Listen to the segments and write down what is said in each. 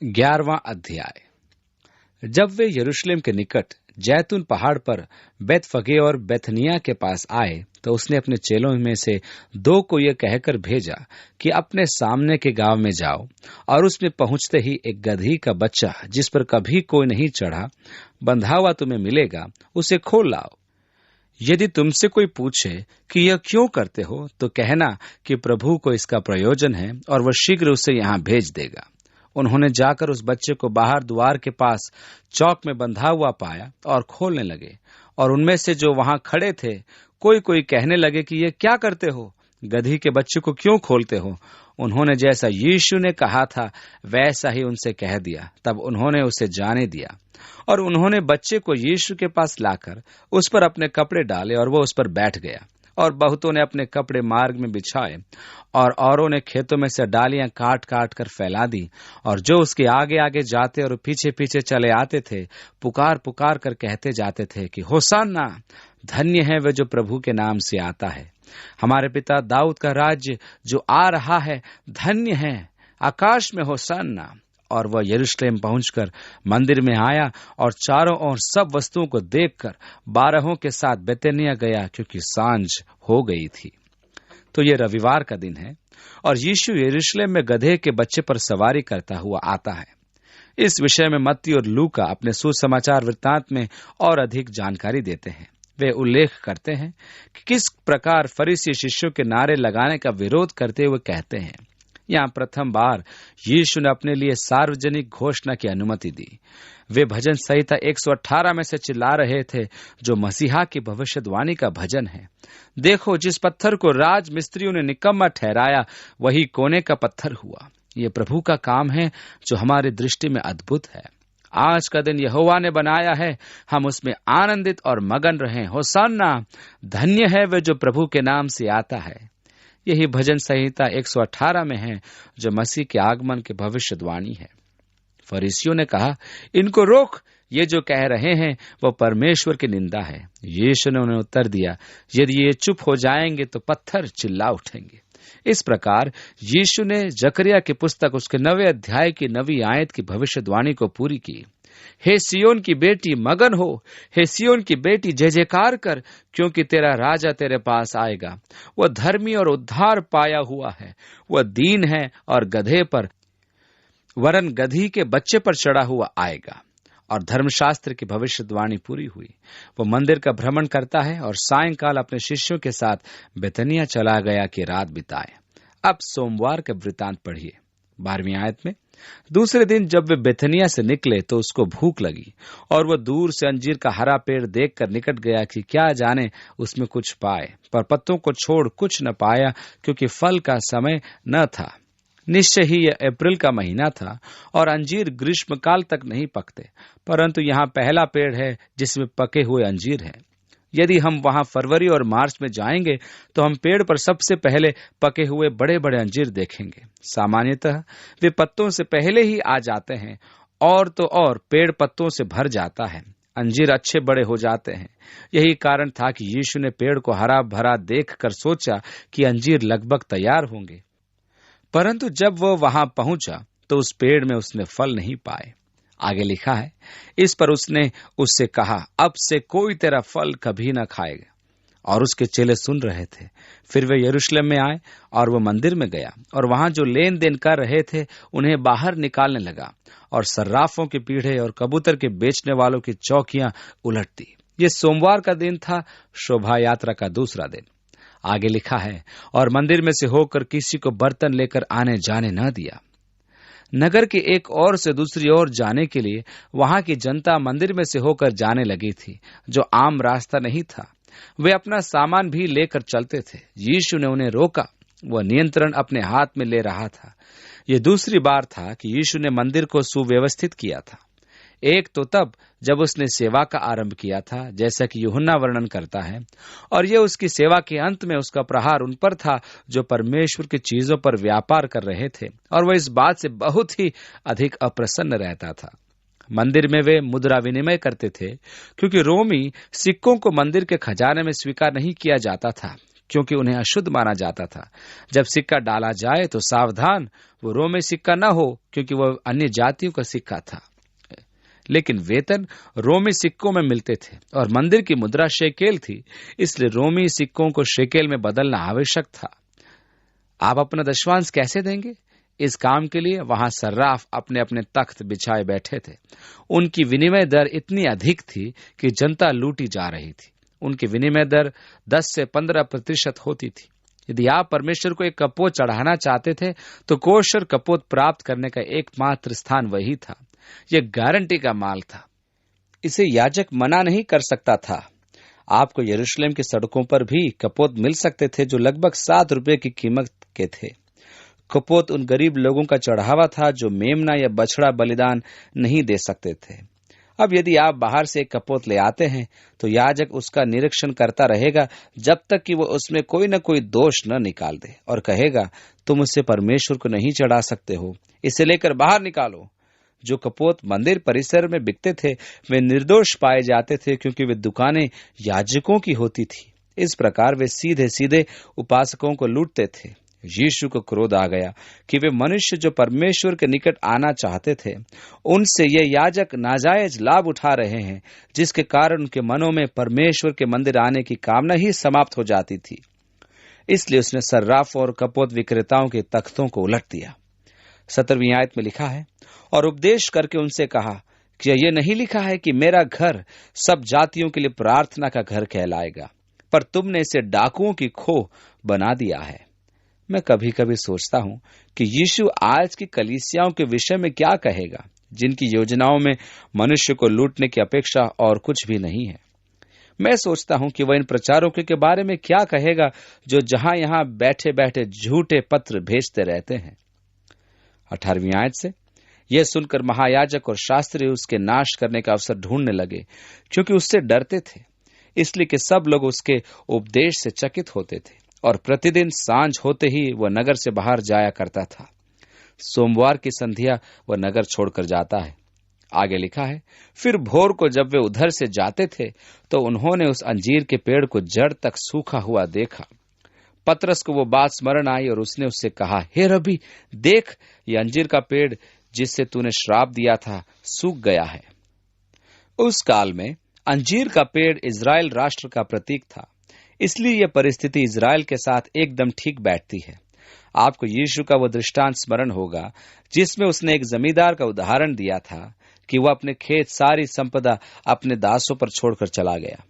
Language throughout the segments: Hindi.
11वां अध्याय। जब वे यरूशलेम के निकट जैतून पहाड़ पर बेतफगे और बेथनिया के पास आए तो उसने अपने चेलों में से 2 को यह कहकर भेजा कि अपने सामने के गांव में जाओ और उसमें पहुंचते ही एक गदही का बच्चा जिस पर कभी कोई नहीं चढ़ा बंधा हुआ तुम्हें मिलेगा, उसे खोल लाओ। यदि तुमसे कोई पूछे कि यह क्यों करते हो तो कहना कि प्रभु को इसका प्रयोजन है और वह शीघ्र उसे यहाँ भेज देगा। उन्होंने जाकर उस बच्चे को बाहर द्वार के पास चौक में बंधा हुआ पाया और खोलने लगे। और उनमें से जो वहां खड़े थे कोई कहने लगे कि ये क्या करते हो, गधी के बच्चे को क्यों खोलते हो। उन्होंने जैसा यीशु ने कहा था वैसा ही उनसे कह दिया। तब उन्होंने उसे जाने दिया और उन्होंने बच्चे को यीशु के पास लाकर उस पर अपने कपड़े डाले और वो उस पर बैठ गया। और बहुतों ने अपने कपड़े मार्ग में बिछाए और औरों ने खेतों में से डालियां काट काट कर फैला दी। और जो उसके आगे आगे जाते और पीछे पीछे चले आते थे पुकार पुकार कर कहते जाते थे कि होशाना, धन्य है वे जो प्रभु के नाम से आता है। हमारे पिता दाऊद का राज्य जो आ रहा है धन्य है, आकाश में होशाना। और वह यरूशलेम पहुंचकर मंदिर में आया और चारों ओर सब वस्तुओं को देखकर 12 के साथ बेतनिया गया, क्योंकि सांझ हो गई थी। तो ये रविवार का दिन है और यीशु यरूशलेम में गधे के बच्चे पर सवारी करता हुआ आता है। इस विषय में मत्ती और लूका अपने सुसमाचार वृत्तांत में और अधिक जानकारी देते हैं। वे उल्लेख करते हैं कि किस प्रकार फरीसी शिष्यों के नारे लगाने का विरोध करते हुए कहते हैं। यहाँ प्रथम बार यीशु ने अपने लिए सार्वजनिक घोषणा की अनुमति दी। वे भजन संहिता 118 में से चिल्ला रहे थे, जो मसीहा की भविष्यवाणी का भजन है। देखो, जिस पत्थर को राज मिस्त्रियों ने निकम्मा ठहराया वही कोने का पत्थर हुआ। ये प्रभु का काम है जो हमारी दृष्टि में अद्भुत है। आज का दिन यहोवा ने बनाया है, हम उसमें आनंदित और मगन रहें। होशाना, धन्य है वे जो प्रभु के नाम से आता है। यही भजन संहिता 118 में है जो मसीह के आगमन की भविष्यवाणी है। फरीसियों ने कहा, इनको रोक, ये जो कह रहे हैं वो परमेश्वर की निंदा है। यीशु ने उन्हें उत्तर दिया, यदि ये चुप हो जाएंगे तो पत्थर चिल्ला उठेंगे। इस प्रकार यीशु ने जकरिया की पुस्तक उसके 9वें अध्याय की 9वीं आयत की भविष्यवाणी को पूरी की। हे सियोन की बेटी मगन हो, हे सियोन की बेटी जय जयकार कर, क्योंकि तेरा राजा तेरे पास आएगा। वह धर्मी और उद्धार पाया हुआ है, वह दीन है और गधे पर वरन गधी के बच्चे पर चढ़ा हुआ आएगा। और धर्मशास्त्र की भविष्यवाणी पूरी हुई। वो मंदिर का भ्रमण करता है और सायंकाल अपने शिष्यों के साथ बेतनिया चला गया कि रात बिताए। अब सोमवार का वृतांत पढ़िए 12वीं आयत में। दूसरे दिन जब वे बेथनिया से निकले तो उसको भूख लगी और वह दूर से अंजीर का हरा पेड़ देखकर निकट गया कि क्या जाने उसमें कुछ पाए, पर पत्तों को छोड़ कुछ न पाया, क्योंकि फल का समय न था। निश्चय ही यह अप्रैल का महीना था और अंजीर ग्रीष्मकाल तक नहीं पकते, परंतु यहाँ पहला पेड़ है जिसमें पके हुए अंजीर हैं। यदि हम वहां फरवरी और मार्च में जाएंगे तो हम पेड़ पर सबसे पहले पके हुए बड़े बड़े अंजीर देखेंगे। सामान्यतः वे पत्तों से पहले ही आ जाते हैं और तो और पेड़ पत्तों से भर जाता है, अंजीर अच्छे बड़े हो जाते हैं। यही कारण था कि यीशु ने पेड़ को हरा भरा देखकर सोचा कि अंजीर लगभग तैयार होंगे, परंतु जब वह वहां पहुंचा तो उस पेड़ में उसने फल नहीं पाए। आगे लिखा है, इस पर उसने उससे कहा, अब से कोई तेरा फल कभी न खाएगा। और उसके चेले सुन रहे थे। फिर वे यरूशलेम में आए और वह मंदिर में गया और वहां जो लेन देन कर रहे थे उन्हें बाहर निकालने लगा और सर्राफों के पीढ़े और कबूतर के बेचने वालों की चौकियां उलट दी। ये सोमवार का दिन था, शोभा यात्रा का दूसरा दिन। आगे लिखा है, और मंदिर में से होकर किसी को बर्तन लेकर आने जाने न दिया। नगर के एक ओर से दूसरी ओर जाने के लिए वहां की जनता मंदिर में से होकर जाने लगी थी, जो आम रास्ता नहीं था। वे अपना सामान भी लेकर चलते थे। यीशु ने उन्हें रोका, वह नियंत्रण अपने हाथ में ले रहा था। यह दूसरी बार था कि यीशु ने मंदिर को सुव्यवस्थित किया था। एक तो तब जब उसने सेवा का आरंभ किया था, जैसा कि यूहन्ना वर्णन करता है, और यह उसकी सेवा के अंत में उसका प्रहार उन पर था जो परमेश्वर की चीजों पर व्यापार कर रहे थे, और वह इस बात से बहुत ही अधिक अप्रसन्न रहता था। मंदिर में वे मुद्रा विनिमय करते थे, क्योंकि रोमी सिक्कों को मंदिर के खजाने में स्वीकार नहीं किया जाता था, क्योंकि उन्हें अशुद्ध माना जाता था। जब सिक्का डाला जाए तो सावधान, वो रोमी सिक्का न हो, क्योंकि वह अन्य जातियों का सिक्का था। लेकिन वेतन रोमी सिक्कों में मिलते थे और मंदिर की मुद्रा शेकेल थी, इसलिए रोमी सिक्कों को शेकेल में बदलना आवश्यक था। आप अपना दशवांश कैसे देंगे? इस काम के लिए वहां सर्राफ अपने अपने तख्त बिछाए बैठे थे। उनकी विनिमय दर इतनी अधिक थी कि जनता लूटी जा रही थी। उनकी विनिमय दर 10 से 15% होती थी। यदि आप परमेश्वर को एक कपोत चढ़ाना चाहते थे तो कोशर कपोत प्राप्त करने का एकमात्र स्थान वही था। यह गारंटी का माल था, इसे याजक मना नहीं कर सकता था। आपको यरूशलेम की सड़कों पर भी कपोत मिल सकते थे जो लगभग 7 रुपए की कीमत के थे। कपोत उन गरीब लोगों का चढ़ावा था जो मेमना या बछड़ा बलिदान नहीं दे सकते थे। अब यदि आप बाहर से एक कपोत ले आते हैं तो याजक उसका निरीक्षण करता रहेगा जब तक कि वो उसमें कोई न कोई दोष न निकाल दे और कहेगा, तुम उससे परमेश्वर को नहीं चढ़ा सकते हो, इसे लेकर बाहर निकालो। जो कपोत मंदिर परिसर में बिकते थे वे निर्दोष पाए जाते थे, क्योंकि वे दुकानें याजकों की होती थी। इस प्रकार वे सीधे सीधे उपासकों को लूटते थे। यीशु को क्रोध आ गया कि वे मनुष्य जो परमेश्वर के निकट आना चाहते थे, उनसे ये याजक नाजायज लाभ उठा रहे हैं, जिसके कारण उनके मनों में परमेश्वर के मंदिर आने की कामना ही समाप्त हो जाती थी। इसलिए उसने सर्राफ और कपोत विक्रेताओं के तख्तों को उलट दिया। 17वीं आयत में लिखा है, और उपदेश करके उनसे कहा कि यह नहीं लिखा है कि मेरा घर सब जातियों के लिए प्रार्थना का घर कहलाएगा, पर तुमने इसे डाकुओं की खो बना दिया है। मैं कभी कभी सोचता हूं कि यीशु आज की कलीसियाओं के विषय में क्या कहेगा, जिनकी योजनाओं में मनुष्य को लूटने की अपेक्षा और कुछ भी नहीं है। मैं सोचता हूं कि वह इन प्रचारकों के बारे में क्या कहेगा जो जहां यहां बैठे बैठे झूठे पत्र भेजते रहते हैं। 18वीं आयत से, यह सुनकर महायाजक और शास्त्री उसके नाश करने का अवसर ढूंढने लगे, क्योंकि उससे डरते थे, इसलिए कि सब लोग उसके उपदेश से चकित होते थे। और प्रतिदिन सांझ होते ही वह नगर से बाहर जाया करता था। सोमवार की संध्या वह नगर छोड़कर जाता है। आगे लिखा है, फिर भोर को जब वे उधर से जाते थे तो उन्होंने उस अंजीर के पेड़ को जड़ तक सूखा हुआ देखा। पतरस को वो बात स्मरण आई और उसने उससे कहा, हे रबी, देख, ये अंजीर का पेड़ जिससे तूने श्राप दिया था सूख गया है। उस काल में अंजीर का पेड़ इजराइल राष्ट्र का प्रतीक था, इसलिए यह परिस्थिति इजराइल के साथ एकदम ठीक बैठती है। आपको यीशु का वो दृष्टांत स्मरण होगा जिसमें उसने एक जमींदार का उदाहरण दिया था कि वह अपने खेत सारी संपदा अपने दासों पर छोड़कर चला गया।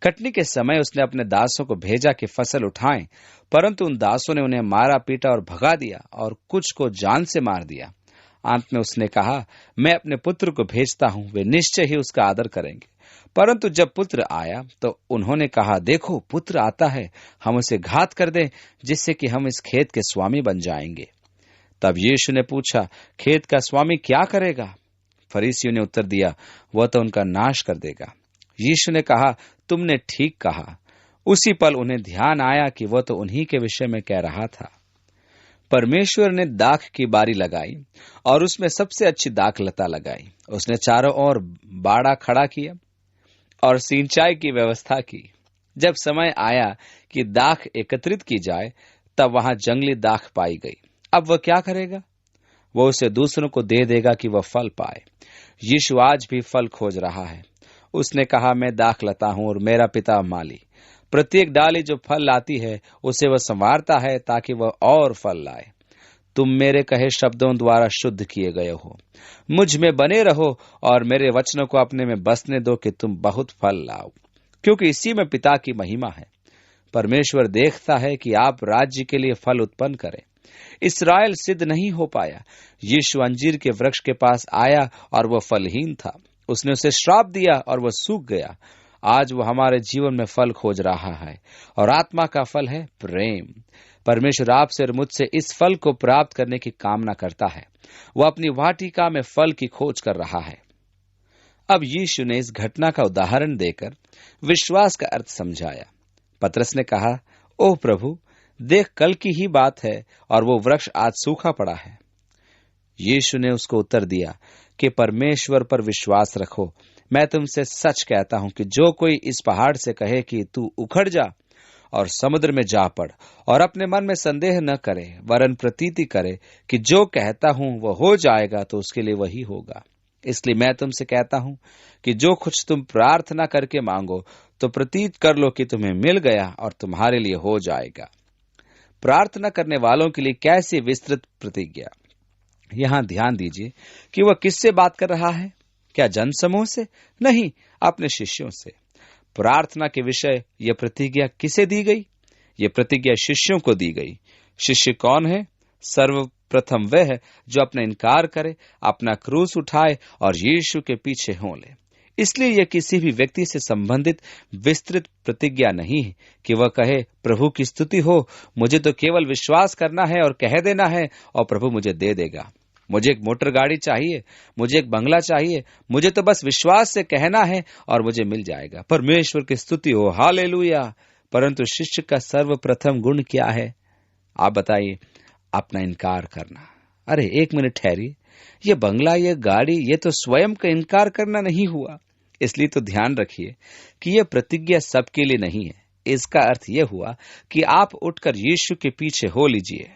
कटनी के समय उसने अपने दासों को भेजा कि फसल उठाएं, परंतु उन दासों ने उन्हें मारा पीटा और भगा दिया और कुछ को जान से मार दिया। अंत में उसने कहा, मैं अपने पुत्र को भेजता हूं, वे निश्चय ही उसका आदर करेंगे। परंतु जब पुत्र आया तो उन्होंने कहा, देखो, पुत्र आता है, हम उसे घात कर दें, जिससे कि हम इस खेत के स्वामी बन जाएंगे। तब यीशु ने पूछा, खेत का स्वामी क्या करेगा? फरीसियों ने उत्तर दिया, वह तो उनका नाश कर देगा। यीशु ने कहा, तुमने ठीक कहा। उसी पल उन्हें ध्यान आया कि वह तो उन्हीं के विषय में कह रहा था। परमेश्वर ने दाख की बारी लगाई और उसमें सबसे अच्छी दाखलता लगाई। उसने चारों ओर बाड़ा खड़ा किया और सिंचाई की व्यवस्था की। जब समय आया कि दाख एकत्रित की जाए, तब वहां जंगली दाख पाई गई। अब वह क्या करेगा? वह उसे दूसरों को दे देगा कि वह फल पाए। यीशु आज भी फल खोज रहा है। उसने कहा, मैं दाख लता हूं और मेरा पिता माली। प्रत्येक डाली जो फल लाती है उसे वह संवारता है ताकि वह और फल लाए। तुम मेरे कहे शब्दों द्वारा शुद्ध किए गए हो। मुझ में बने रहो और मेरे वचनों को अपने में बसने दो कि तुम बहुत फल लाओ, क्योंकि इसी में पिता की महिमा है। परमेश्वर देखता है कि आप राज्य के लिए फल उत्पन्न करें। इस्राएल सिद्ध नहीं हो पाया। यीशु अंजीर के वृक्ष के पास आया और वह फलहीन था। उसने उसे श्राप दिया और वह सूख गया। आज वो हमारे जीवन में फल खोज रहा है और आत्मा का फल है प्रेम। परमेश्वर आपसे और मुझसे इस फल को प्राप्त करने की कामना करता है। वह अपनी वाटिका में फल की खोज कर रहा है। अब यीशु ने इस घटना का उदाहरण देकर विश्वास का अर्थ समझाया। पतरस ने कहा, ओह प्रभु, देख, कल की ही बात है और वो वृक्ष आज सूखा पड़ा है। यीशु ने उसको उत्तर दिया कि परमेश्वर पर विश्वास रखो। मैं तुमसे सच कहता हूं कि जो कोई इस पहाड़ से कहे कि तू उखड़ जा और समुद्र में जा पड़ और अपने मन में संदेह न करे, वरन प्रतीति करे कि जो कहता हूं वह हो जाएगा, तो उसके लिए वही होगा। इसलिए मैं तुमसे कहता हूं कि जो कुछ तुम प्रार्थना करके मांगो तो प्रतीत कर लो कि तुम्हें मिल गया और तुम्हारे लिए हो जाएगा। प्रार्थना करने वालों के लिए कैसी विस्तृत प्रतिज्ञा। यहां ध्यान दीजिए कि वह किससे बात कर रहा है। क्या जनसमूह से? नहीं, अपने शिष्यों से। प्रार्थना के विषय यह प्रतिज्ञा किसे दी गई? यह प्रतिज्ञा शिष्यों को दी गई। शिष्य कौन है? सर्वप्रथम वह है जो अपना इनकार करे, अपना क्रूस उठाए और यीशु के पीछे हो ले। इसलिए यह किसी भी व्यक्ति से संबंधित विस्तृत प्रतिज्ञा नहीं है कि वह कहे, प्रभु की स्तुति हो, मुझे तो केवल विश्वास करना है और कह देना है और प्रभु मुझे दे देगा। मुझे एक मोटर गाड़ी चाहिए, मुझे एक बंगला चाहिए, मुझे तो बस विश्वास से कहना है और मुझे मिल जाएगा। परमेश्वर की स्तुति हो, हालेलुया। परंतु शिष्य का सर्वप्रथम गुण क्या है? आप बताइए। अपना इनकार करना। अरे एक मिनट ठहरिए, ये बंगला, ये गाड़ी, ये तो स्वयं का इनकार करना नहीं हुआ। इसलिए तो ध्यान रखिए कि यह प्रतिज्ञा सबके लिए नहीं है। इसका अर्थ यह हुआ कि आप उठकर यीशु के पीछे हो लीजिए।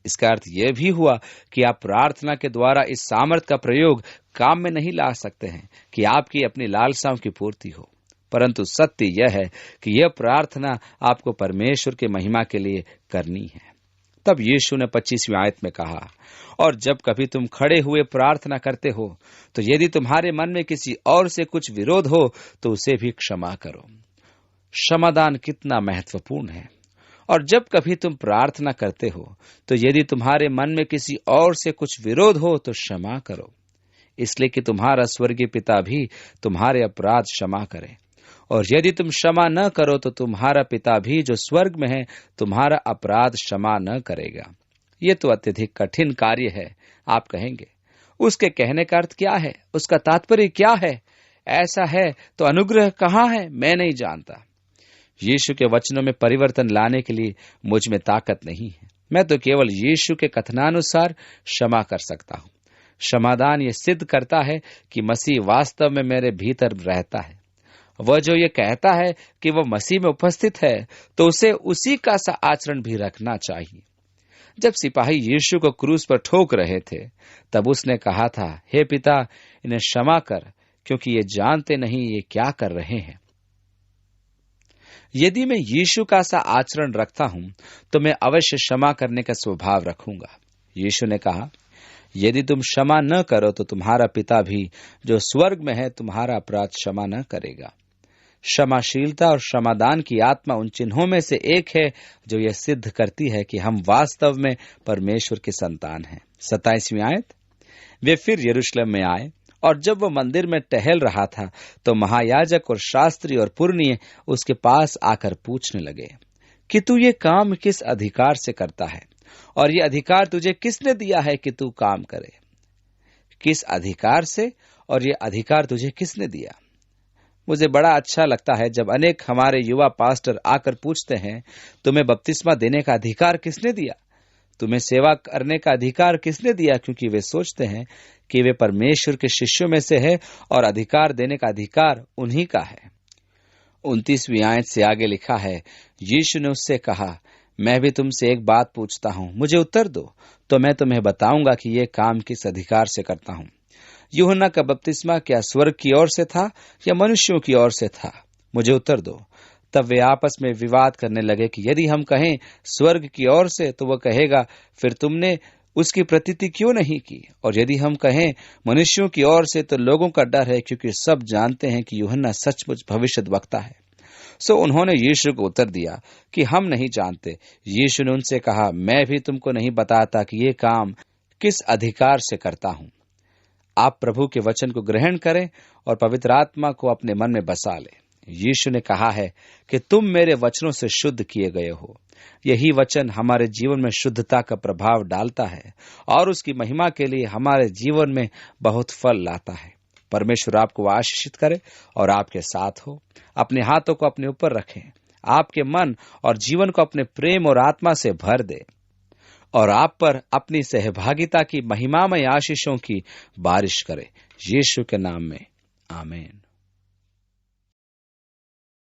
इसका अर्थ यह भी हुआ कि आप प्रार्थना के द्वारा इस सामर्थ का प्रयोग काम में नहीं ला सकते हैं कि आपकी अपनी लालसाओं की पूर्ति हो। परंतु सत्य यह है कि यह प्रार्थना आपको परमेश्वर के महिमा के लिए करनी है। तब यीशु ने 25वीं आयत में कहा, और जब कभी तुम खड़े हुए प्रार्थना करते हो तो यदि तुम्हारे मन में किसी और से कुछ विरोध हो तो उसे भी क्षमा करो। क्षमादान कितना महत्वपूर्ण है। और जब कभी तुम प्रार्थना करते हो तो यदि तुम्हारे मन में किसी और से कुछ विरोध हो तो क्षमा करो, इसलिए कि तुम्हारा स्वर्गीय पिता भी तुम्हारे अपराध क्षमा करे। और यदि तुम क्षमा न करो तो तुम्हारा पिता भी जो स्वर्ग में है तुम्हारा अपराध क्षमा न करेगा। ये तो अत्यधिक कठिन कार्य है, आप कहेंगे। उसके कहने का अर्थ क्या है? उसका तात्पर्य क्या है? ऐसा है तो अनुग्रह कहाँ है? मैं नहीं जानता। यीशु के वचनों में परिवर्तन लाने के लिए मुझ में ताकत नहीं है। मैं तो केवल यीशु के कथनानुसार क्षमा कर सकता हूँ। क्षमादान ये सिद्ध करता है कि मसीह वास्तव में मेरे भीतर रहता है। वह जो ये कहता है कि वह मसीह में उपस्थित है तो उसे उसी का सा आचरण भी रखना चाहिए। जब सिपाही यीशु को क्रूस पर ठोक रहे थे तब उसने कहा था, हे पिता, इन्हें क्षमा कर, क्योंकि ये जानते नहीं ये क्या कर रहे हैं। यदि मैं यीशु का सा आचरण रखता हूं तो मैं अवश्य क्षमा करने का स्वभाव रखूंगा। यीशु ने कहा, यदि तुम क्षमा न करो तो तुम्हारा पिता भी जो स्वर्ग में है तुम्हारा अपराध क्षमा न करेगा। क्षमाशीलता और क्षमादान की आत्मा उन चिन्हों में से एक है जो यह सिद्ध करती है कि हम वास्तव में परमेश्वर के संतान हैं। 27वीं आयत। वे फिर यरूशलेम में आए और जब वह मंदिर में टहल रहा था तो महायाजक और शास्त्री और पुरनिये उसके पास आकर पूछने लगे कि तू ये काम किस अधिकार से करता है और ये अधिकार तुझे किसने दिया है कि तू काम करे? किस अधिकार से और ये अधिकार तुझे किसने दिया? मुझे बड़ा अच्छा लगता है जब अनेक हमारे युवा पास्टर आकर पूछते हैं, तुम्हें बपतिस्मा देने का अधिकार किसने दिया? तुम्हें सेवा करने का अधिकार किसने दिया? क्योंकि वे सोचते हैं कि वे परमेश्वर के शिष्यों में से है और अधिकार देने का अधिकार उन्हीं का है। 29वीं आयत से आगे लिखा है, यीशु ने उससे कहा, मैं भी तुमसे एक बात पूछता हूं, मुझे उत्तर दो तो मैं तुम्हें बताऊंगा कि ये काम किस अधिकार से करता हूं। यूहन्ना का बपतिस्मा क्या स्वर्ग की ओर से था या मनुष्यों की ओर से था? मुझे उत्तर दो। तब वे आपस में विवाद करने लगे कि यदि हम कहें स्वर्ग की ओर से तो वह कहेगा, फिर तुमने उसकी प्रतीति क्यों नहीं की? और यदि हम कहें मनुष्यों की ओर से तो लोगों का डर है, क्योंकि सब जानते हैं कि यूहन्ना सचमुच भविष्यद्वक्ता है। सो उन्होंने यीशु को उत्तर दिया कि हम नहीं जानते। यीशु ने उनसे कहा, मैं भी तुमको नहीं बताता कि ये काम किस अधिकार से करता हूं। आप प्रभु के वचन को ग्रहण करें और पवित्र आत्मा को अपने मन में बसा लें। यीशु ने कहा है कि तुम मेरे वचनों से शुद्ध किए गए हो। यही वचन हमारे जीवन में शुद्धता का प्रभाव डालता है और उसकी महिमा के लिए हमारे जीवन में बहुत फल लाता है। परमेश्वर आपको आशीषित करे और आपके साथ हो। अपने हाथों को अपने ऊपर रखें, आपके मन और जीवन को अपने प्रेम और आत्मा से भर दे और आप पर अपनी सहभागिता की महिमामय आशीषों की बारिश करे। यीशु के नाम में आमीन।